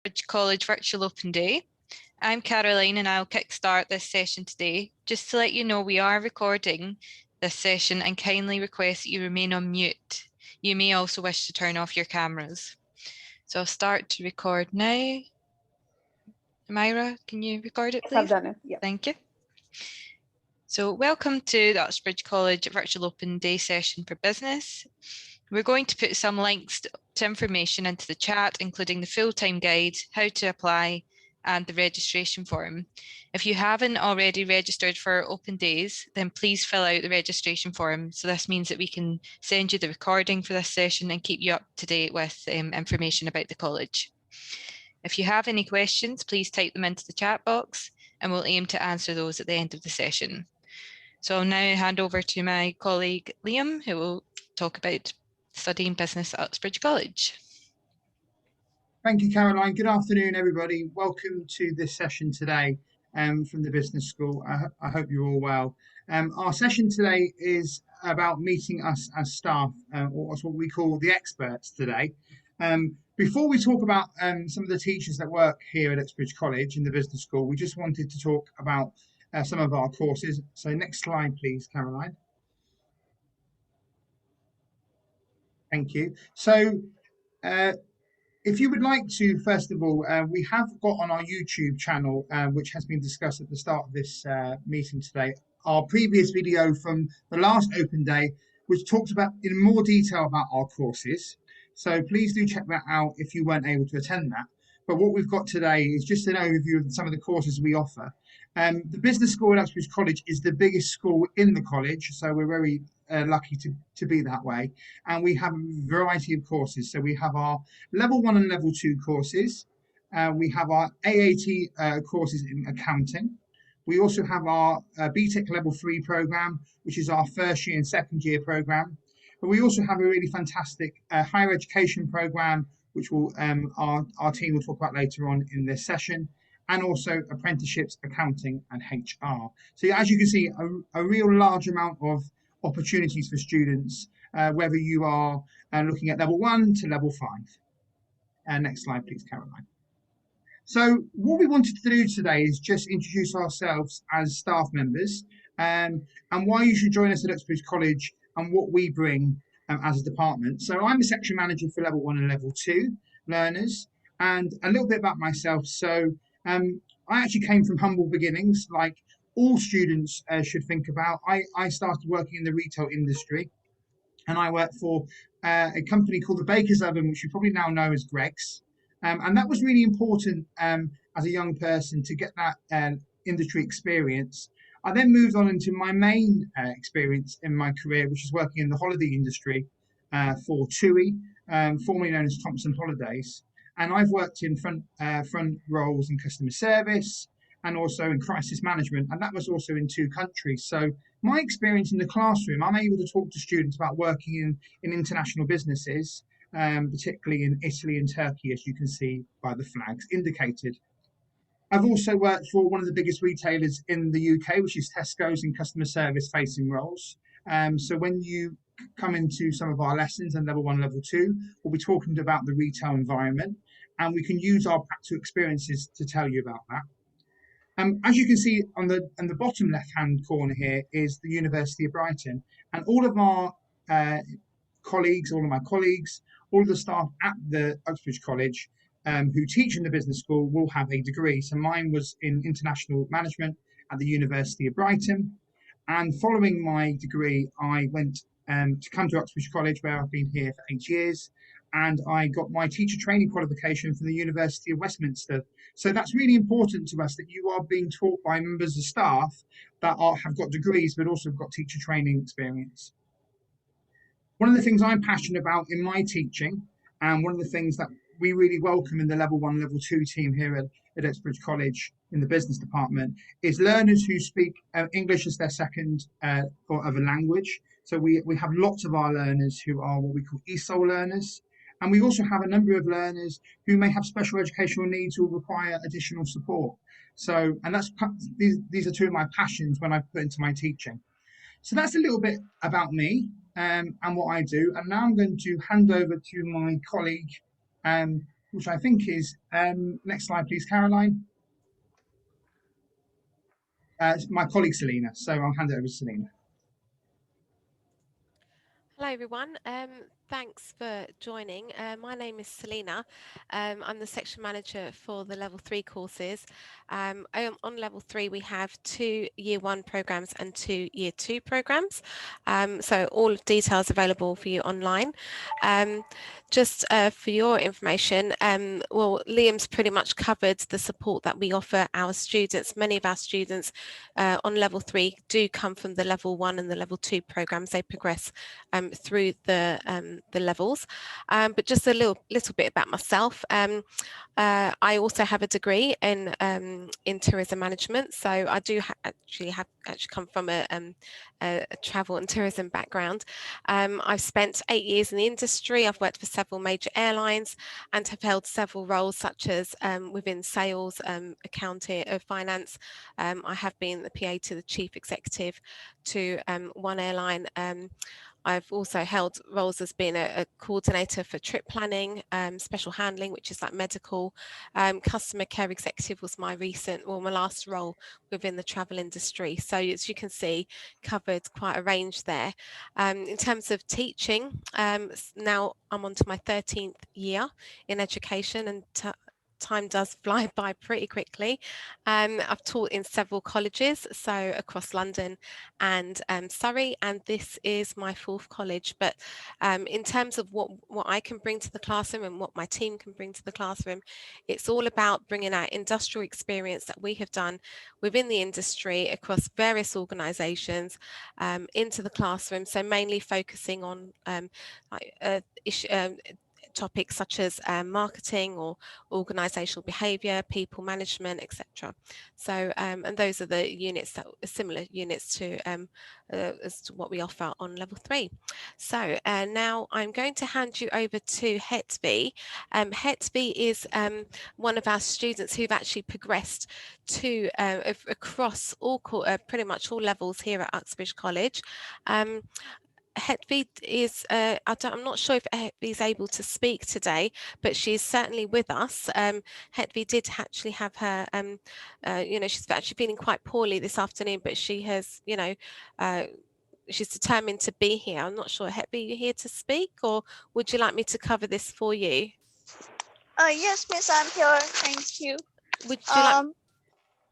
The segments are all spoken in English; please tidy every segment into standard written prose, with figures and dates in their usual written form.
Uxbridge College Virtual Open Day. I'm Caroline and I'll kickstart this session today. Just to let you know, we are recording this session and kindly request that you remain on mute. You may also wish to turn off your cameras. So I'll start to record now. Myra, can you record it, please? I've done it, yeah. Thank you. So welcome to the Uxbridge College Virtual Open Day session for business. We're going to put some links to information into the chat, including the full-time guide, how to apply, and the registration form. If you haven't already registered for open days, then please fill out the registration form. So this means that we can send you the recording for this session and keep you up to date with information about the college. If you have any questions, please type them into the chat box and we'll aim to answer those at the end of the session. So I'll now hand over to my colleague Liam, who will talk about studying business at Uxbridge College. Thank you, Caroline. Good afternoon, everybody. Welcome to this session today from the Business School. I hope you're all well. Our session today is about meeting us as staff, or what we call the experts today. Before we talk about some of the teachers that work here at Uxbridge College in the Business School, we just wanted to talk about some of our courses. So next slide, please, Caroline. Thank you. So if you would like to, first of all, we have got on our YouTube channel, which has been discussed at the start of this meeting today, our previous video from the last open day, which talks about in more detail about our courses. So please do check that out if you weren't able to attend that. But what we've got today is just an overview of some of the courses we offer. The Business School at Uxbridge College is the biggest school in the college, so we're very lucky to be that way. And we have a variety of courses. So we have our level 1 and level 2 courses. We have our AAT courses in accounting. We also have our BTEC level 3 program, which is our first year and second year program. But we also have a really fantastic higher education program, which will our team will talk about later on in this session, and also apprenticeships, accounting and HR. So as you can see, a real large amount of opportunities for students, whether you are looking at level 1 to level 5. Next slide, please, Caroline. So what we wanted to do today is just introduce ourselves as staff members and why you should join us at Uxbridge College and what we bring as a department. So I'm the section manager for level 1 and level 2 learners, and a little bit about myself. So I actually came from humble beginnings, like all students should think about. I started working in the retail industry, and I worked for a company called the Baker's Oven, which you probably now know as Greggs. And that was really important as a young person to get that industry experience. I then moved on into my main experience in my career, which is working in the holiday industry for TUI, formerly known as Thompson Holidays. And I've worked in front roles in customer service and also in crisis management, and that was also in 2 countries. So my experience in the classroom, I'm able to talk to students about working in international businesses, particularly in Italy and Turkey, as you can see by the flags indicated. I've also worked for one of the biggest retailers in the UK, which is Tesco's, in customer service facing roles. So when you come into some of our lessons in level 1, level 2, we'll be talking about the retail environment, and we can use our practical experiences to tell you about that. As you can see on the bottom left-hand corner here is the University of Brighton, and all of our colleagues, all of my colleagues, all of the staff at the Uxbridge College who teach in the business school will have a degree. So mine was in international management at the University of Brighton. And following my degree, I went to come to Uxbridge College, where I've been here for 8 years. And I got my teacher training qualification from the University of Westminster. So that's really important to us, that you are being taught by members of staff that have got degrees, but also have got teacher training experience. One of the things I'm passionate about in my teaching, and one of the things that we really welcome in the level 1, level 2 team here at Uxbridge College in the business department, is learners who speak English as their second or other language. So we have lots of our learners who are what we call ESOL learners. And we also have a number of learners who may have special educational needs or require additional support. So, and these are 2 of my passions when I put into my teaching. So that's a little bit about me and what I do. And now I'm going to hand over to my colleague, which I think is, next slide, please, Caroline. My colleague Selena. So I'll hand it over to Selena. Hello everyone, thanks for joining. My name is Selena. I'm the section manager for the level 3 courses. On level 3 we have 2 year 1 programs and 2 year 2 programs. So all details available for you online. Just for your information, well, Liam's pretty much covered the support that we offer our students. Many of our students on level 3 do come from the level 1 and the level 2 programs. They progress through the levels, but just a little bit about myself. I also have a degree in tourism management, so I do actually come from a travel and tourism background. I've spent 8 years in the industry. I've worked for several major airlines and have held several roles such as within sales, accounting, finance. I have been the PA to the chief executive to one airline. I've also held roles as being a coordinator for trip planning, special handling, which is like medical. Customer care executive was my last role within the travel industry. So as you can see, covered quite a range there. In terms of teaching, now I'm on to my 13th year in education, and time does fly by pretty quickly. I've taught in several colleges, so across London and Surrey, and this is my 4th college. But in terms of what I can bring to the classroom and what my team can bring to the classroom, it's all about bringing our industrial experience that we have done within the industry across various organisations into the classroom. So mainly focusing on topics such as marketing or organisational behaviour, people management, etc. So and those are the units that are similar units to as to what we offer on level 3. So now I'm going to hand you over to Hetvi. Hetvi is one of our students who've actually progressed to across all pretty much all levels here at Uxbridge College. Hetvi is, I'm not sure if Hetvi is able to speak today, but she's certainly with us. Hetvi did actually have her, she's actually feeling quite poorly this afternoon, but she has, she's determined to be here. I'm not sure, Hetvi, you're here to speak, or would you like me to cover this for you? Yes, Miss, I'm here. Thank you. Would you like?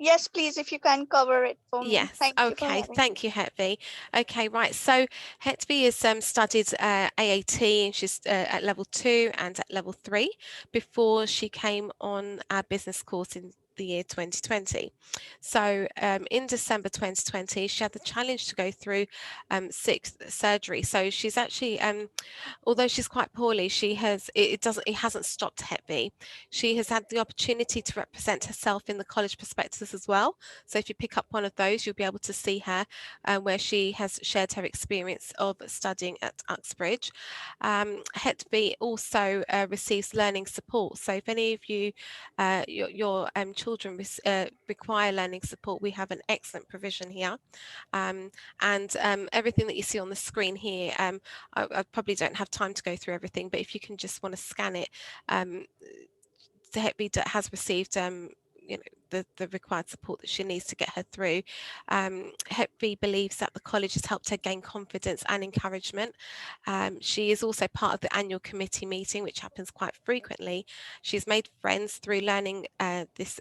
Yes, please, if you can cover it for me. Yes. Thank you for Okay. having me. Thank you, Hetvi. Okay. Right. So Hetvi has studied AAT, and she's at level 2 and at level 3 before she came on our business course in the year 2020. So in December 2020, she had the challenge to go through 6th surgery. So she's actually although she's quite poorly, she has it hasn't stopped Hetvi. She has had the opportunity to represent herself in the college prospectus as well. So if you pick up one of those, you'll be able to see her where she has shared her experience of studying at Uxbridge. Hetvi also receives learning support. So if any of you, your children require learning support, we have an excellent provision here. And everything that you see on the screen here, I probably don't have time to go through everything, but if you can just want to scan it, Hetvi has received the required support that she needs to get her through. Hetvi believes that the college has helped her gain confidence and encouragement. She is also part of the annual committee meeting, which happens quite frequently. She's made friends through learning this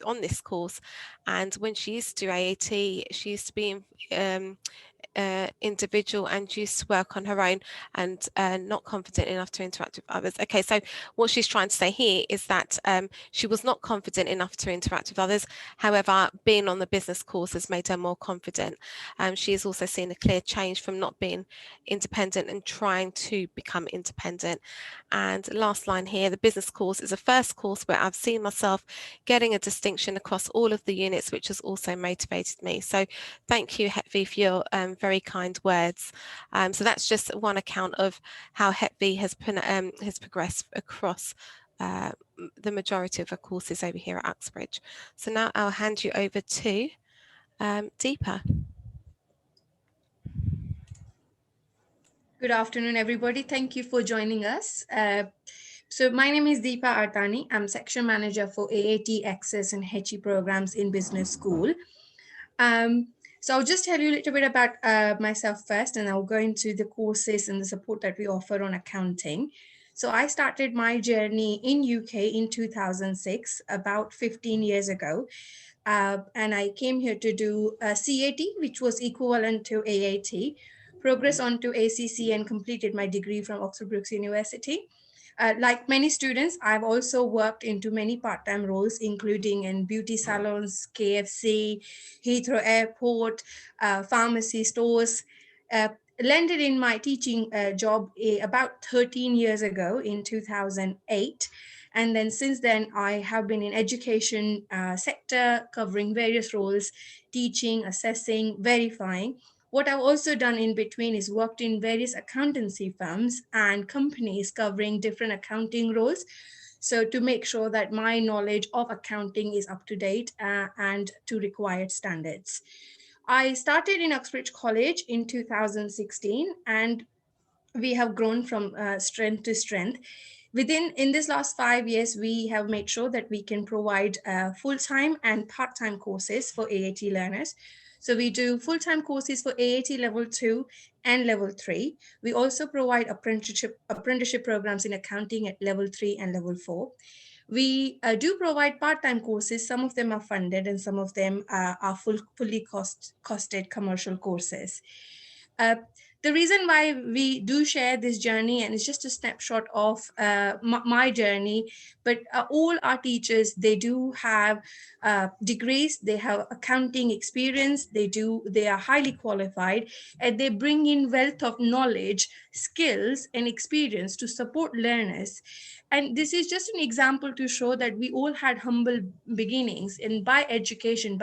on this course, and when she used to do AAT, she used to be individual and used to work on her own and not confident enough to interact with others. Okay, so what she's trying to say here is that she was not confident enough to interact with others. However, being on the business course has made her more confident. She has also seen a clear change from not being independent and trying to become independent. And last line here, the business course is a first course where I've seen myself getting a distinction across all of the units, which has also motivated me. So thank you, Hetvi, for your very kind words. So that's just one account of how Hetvi has progressed across the majority of her courses over here at Uxbridge. So now I'll hand you over to Deepa. Good afternoon, everybody. Thank you for joining us. So my name is Deepa Artani. I'm section manager for AAT Access and HE programs in Business School. So I'll just tell you a little bit about myself first, and I'll go into the courses and the support that we offer on accounting. So I started my journey in UK in 2006, about 15 years ago. And I came here to do CAT, which was equivalent to AAT, progress on to ACC, and completed my degree from Uxbridge University. Like many students, I've also worked into many part-time roles, including in beauty salons, KFC, Heathrow Airport, pharmacy stores. Landed in my teaching job about 13 years ago in 2008. And then since then, I have been in education sector, covering various roles, teaching, assessing, verifying. What I've also done in between is worked in various accountancy firms and companies covering different accounting roles. So to make sure that my knowledge of accounting is up to date and to required standards. I started in Uxbridge College in 2016, and we have grown from strength to strength. In this last 5 years, we have made sure that we can provide full-time and part-time courses for AAT learners. So we do full-time courses for AAT level 2 and level 3. We also provide apprenticeship programs in accounting at level 3 and level 4. We do provide part-time courses. Some of them are funded and some of them are fully costed commercial courses. The reason why we do share this journey, and it's just a snapshot of my journey, but all our teachers, they do have degrees, they have accounting experience, they are highly qualified, and they bring in wealth of knowledge, skills, and experience to support learners. And this is just an example to show that we all had humble beginnings, and by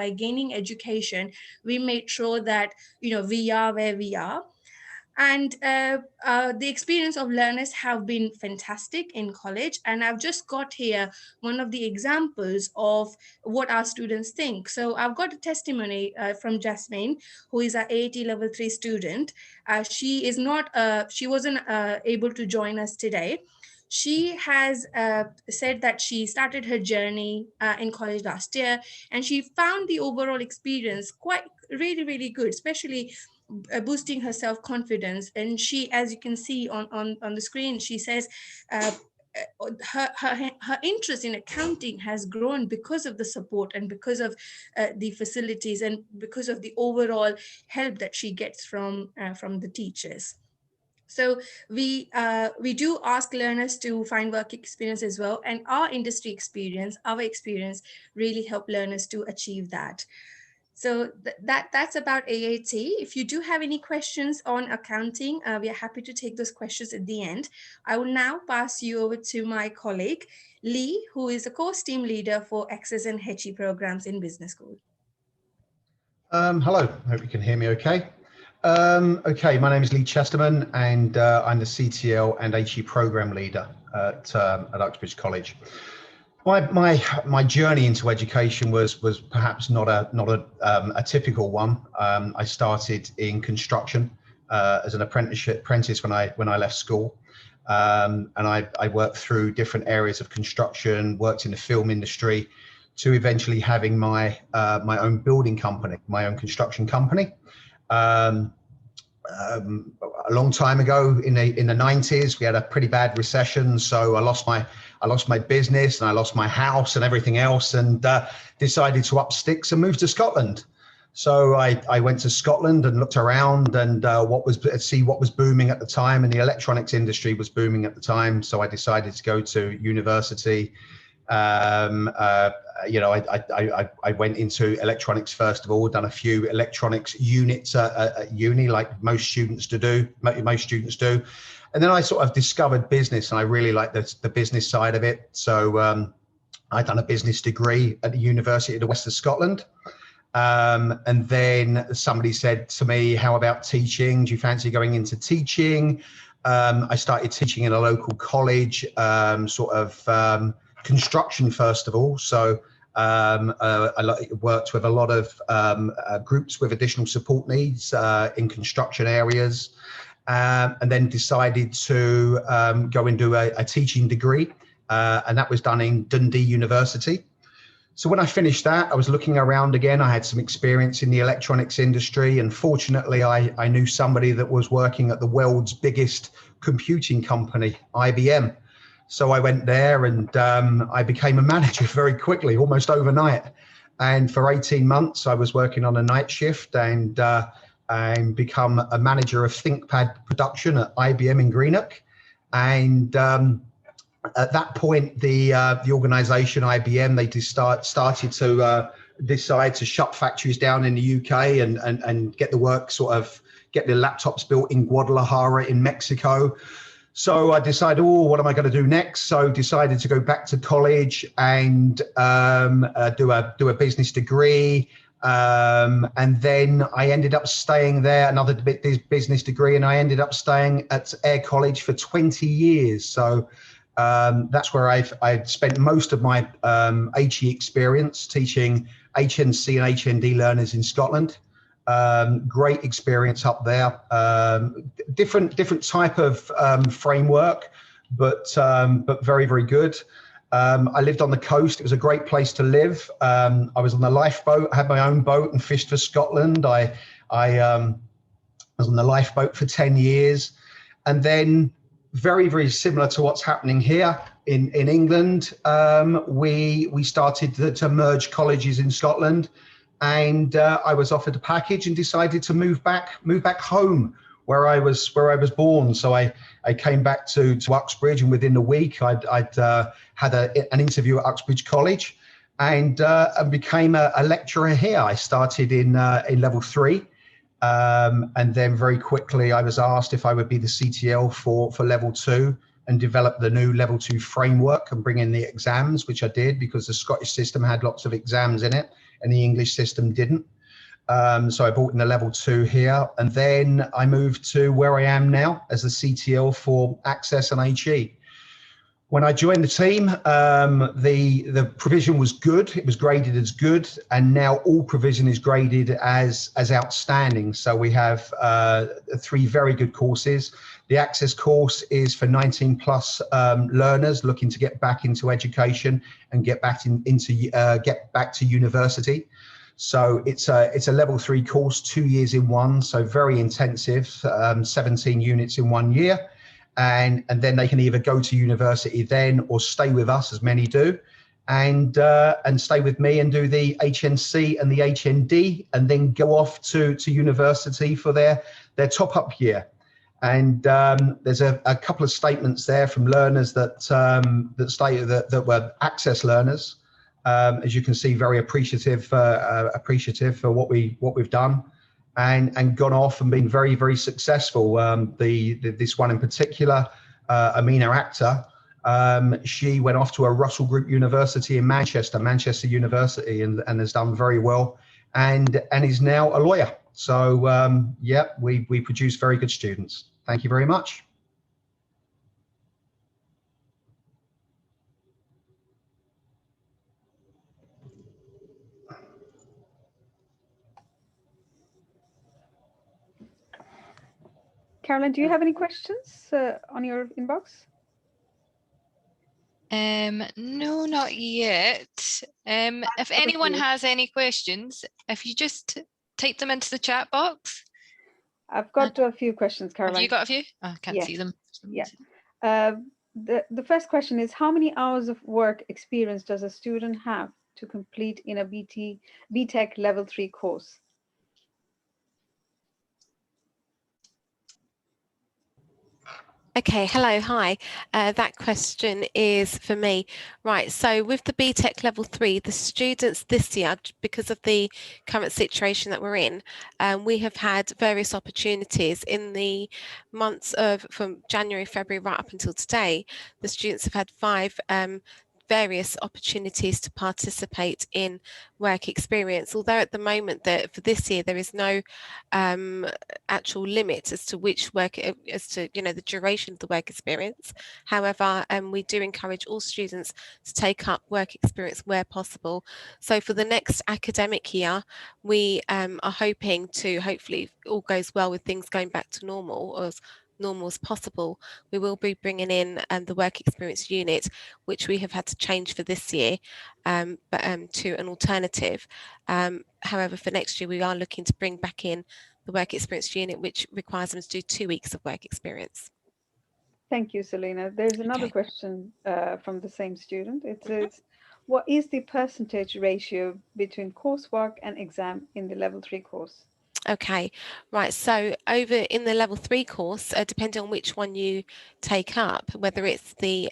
gaining education, we made sure that we are where we are. And the experience of learners have been fantastic in college. And I've just got here one of the examples of what our students think. So I've got a testimony from Jasmine, who is our AAT level 3 student. She wasn't able to join us today. She has said that she started her journey in college last year, and she found the overall experience quite really, really good, especially boosting her self-confidence. And she, as you can see on the screen, she says her interest in accounting has grown because of the support and because of the facilities and because of the overall help that she gets from the teachers. So we do ask learners to find work experience as well, and our industry experience, our experience really help learners to achieve that. So that's about AAT. If you do have any questions on accounting, we are happy to take those questions at the end. I will now pass you over to my colleague, Lee, who is a course team leader for Access and HE programs in Business School. Hello, hope you can hear me okay. Okay, my name is Lee Chesterman, and I'm the CTL and HE program leader at Uxbridge College. My journey into education was perhaps not a typical one. I started in construction as an apprentice when I left school, and I worked through different areas of construction, worked in the film industry, to eventually having my own building company, my own construction company. A long time ago in the 90s, we had a pretty bad recession, so I lost my business and I lost my house and everything else, and decided to up sticks and move to Scotland. So I went to Scotland and looked around and see what was booming at the time, and the electronics industry was booming at the time. So I decided to go to university. I went into electronics first of all, done a few electronics units at uni, like most students do. And then I sort of discovered business, and I really liked the business side of it. So I'd done a business degree at the University of the West of Scotland. And then somebody said to me, how about teaching? Do you fancy going into teaching? I started teaching in a local college, construction first of all. So I worked with a lot of groups with additional support needs in construction areas. and then decided to go and do a teaching degree, and that was done in Dundee University. So when I finished that, I was looking around again. I had some experience in the electronics industry, and fortunately I knew somebody that was working at the world's biggest computing company, IBM. So I went there, and I became a manager very quickly, almost overnight. And for 18 months, I was working on a night shift and become a manager of ThinkPad production at IBM in Greenock. And at that point, the organisation IBM, they just started to decide to shut factories down in the UK and get the work get the laptops built in Guadalajara in Mexico. So I decided, what am I going to do next? So decided to go back to college and do a business degree. And then I ended up staying there, another business degree, and I ended up staying at Ayr College for 20 years. So that's where I've spent most of my HE experience teaching HNC and HND learners in Scotland. Great experience up there. Different type of framework, but very, very good. I lived on the coast. It was a great place to live. I was on the lifeboat. I had my own boat and fished for Scotland. I was on the lifeboat for 10 years. And then very, very similar to what's happening here in England, we started to merge colleges in Scotland. And I was offered a package and decided to move back home where I was born. So I came back to Uxbridge, and within a week I'd had an interview at Uxbridge College, and became a lecturer here. I started in level 3, and then very quickly I was asked if I would be the CTL for level 2 and develop the new level 2 framework and bring in the exams, which I did because the Scottish system had lots of exams in it and the English system didn't. So I brought in the level 2 here, and then I moved to where I am now as the CTL for Access and HE. When I joined the team, the provision was good. It was graded as good, and now all provision is graded as outstanding. So we have 3 very good courses. The Access course is for 19 plus learners looking to get back into education and get back to university. So it's a level 3 course, 2 years in one, so very intensive, 17 units in 1 year. And then they can either go to university then or stay with us, as many do, and stay with me and do the HNC and the HND, and then go off to university for their top-up year. And there's a couple of statements there from learners that stated that were Access learners. As you can see, very appreciative for what we've done, and gone off and been very, very successful. This one in particular, Amina Akhtar, she went off to a Russell Group University in Manchester University, and has done very well, and is now a lawyer. So yeah, we produce very good students. Thank you very much. Caroline, do you have any questions on your inbox? No, not yet. If anyone has any questions, if you just type them into the chat box. I've got a few questions, Caroline. Have you got a few? Oh, I can't see them. Yeah. The first question is, how many hours of work experience does a student have to complete in a BTEC level 3 course? Okay, hello, hi. That question is for me. Right, so with the BTEC level 3, the students this year, because of the current situation that we're in, we have had various opportunities in the months of from January, February, right up until today. The students have had various opportunities to participate in work experience, although at the moment that for this year there is no actual limit as to which work, as to the duration of the work experience. However, we do encourage all students to take up work experience where possible. So for the next academic year, we are hoping to, hopefully if all goes well with things going back to normal, or as normal as possible, we will be bringing in the work experience unit, which we have had to change for this year, but to an alternative. However, for next year, we are looking to bring back in the work experience unit, which requires them to do 2 weeks of work experience. Thank you, Selena. There's another Okay. question from the same student. It says, what is the percentage ratio between coursework and exam in the level 3 course? Okay, right. So over in the level 3 course, depending on which one you take up, whether it's the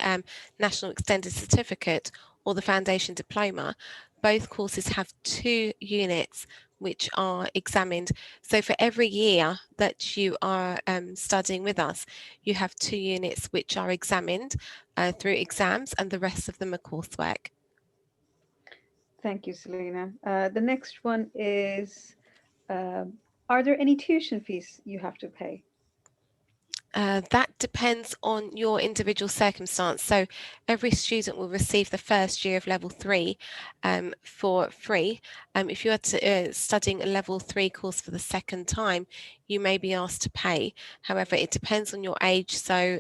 National Extended Certificate or the Foundation Diploma, both courses have 2 units which are examined. So for every year that you are studying with us, you have 2 units which are examined through exams, and the rest of them are coursework. Thank you, Selena. The next one is, are there any tuition fees you have to pay? That depends on your individual circumstance. So every student will receive the first year of level 3 for free. If you are studying a level 3 course for the second time, you may be asked to pay. However, it depends on your age. So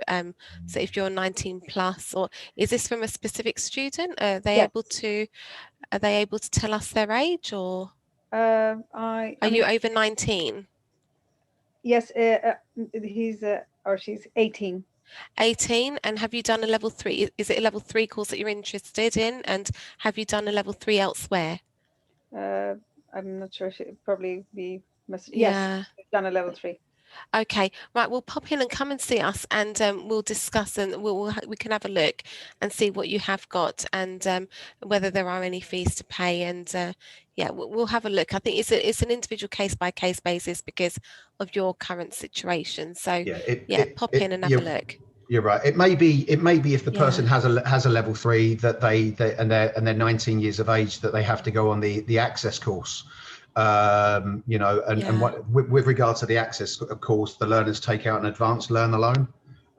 so if you're 19 plus, or is this from a specific student? Are they Yes. able to tell us their age, or are you over 19? Yes, he's or she's 18. 18, and have you done a level 3? Is it a level 3 course that you're interested in, and have you done a level 3 elsewhere? I'm not sure. She probably be must. Yeah. Yes, done a level 3. Okay, right. We'll pop in and come and see us, and we'll discuss, and we can have a look and see what you have got, and whether there are any fees to pay. And yeah, we'll have a look. I think it's an individual case by case basis because of your current situation. So yeah, pop in and have a look. You're right. It may be if the person Yeah. has a level 3 that they're 19 years of age, that they have to go on the access course. And what with regard to the access course, the learners take out an advanced learner loan.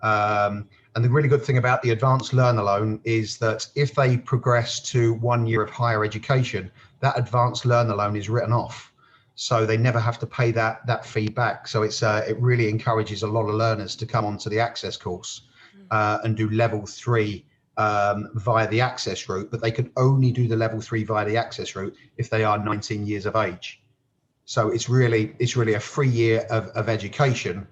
And the really good thing about the advanced learner loan is that if they progress to 1 year of higher education, that advanced learner loan is written off. So they never have to pay that fee back. So it really encourages a lot of learners to come onto the access course and do level 3 via the access route, but they can only do the level 3 via the access route if they are 19 years of age. So it's really a free year of education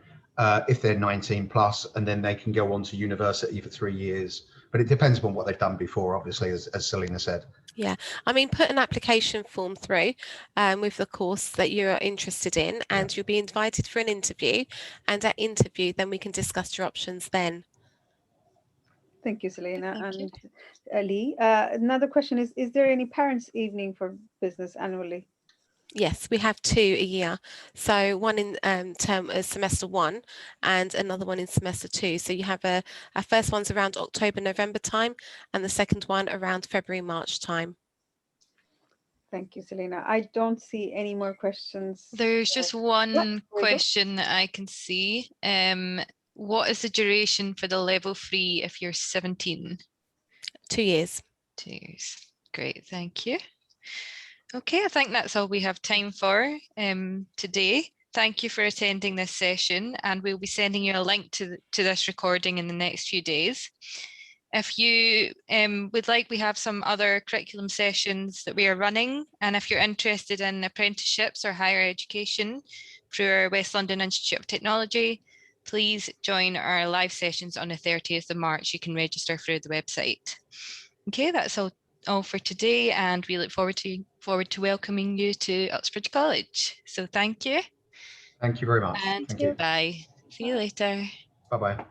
if they're 19 plus, and then they can go on to university for 3 years. But it depends upon what they've done before, obviously, as Selena said. Yeah, I mean, put an application form through with the course that you're interested in, and you'll be invited for an interview. And at interview, then we can discuss your options then. Thank you, Selena. Thank you. And Lee, another question is there any parents' evening for business annually? Yes, we have 2 a year. So one in semester 1 and another one in semester 2. So you have our first one's around October, November time, and the second one around February, March time. Thank you, Selena. I don't see any more questions. There's just one question that I can see. What is the duration for the level 3 if you're 17? 2 years. 2 years. Great, thank you. Okay, I think that's all we have time for today. Thank you for attending this session, and we'll be sending you a link to this recording in the next few days. If you would like, we have some other curriculum sessions that we are running, and if you're interested in apprenticeships or higher education through our West London Institute of Technology, please join our live sessions on the 30th of March. You can register through the website. Okay, that's all for today, and we look forward to welcoming you to Uxbridge College. So thank you. Thank you very much. And Thank you. goodbye. See you later. Bye-bye.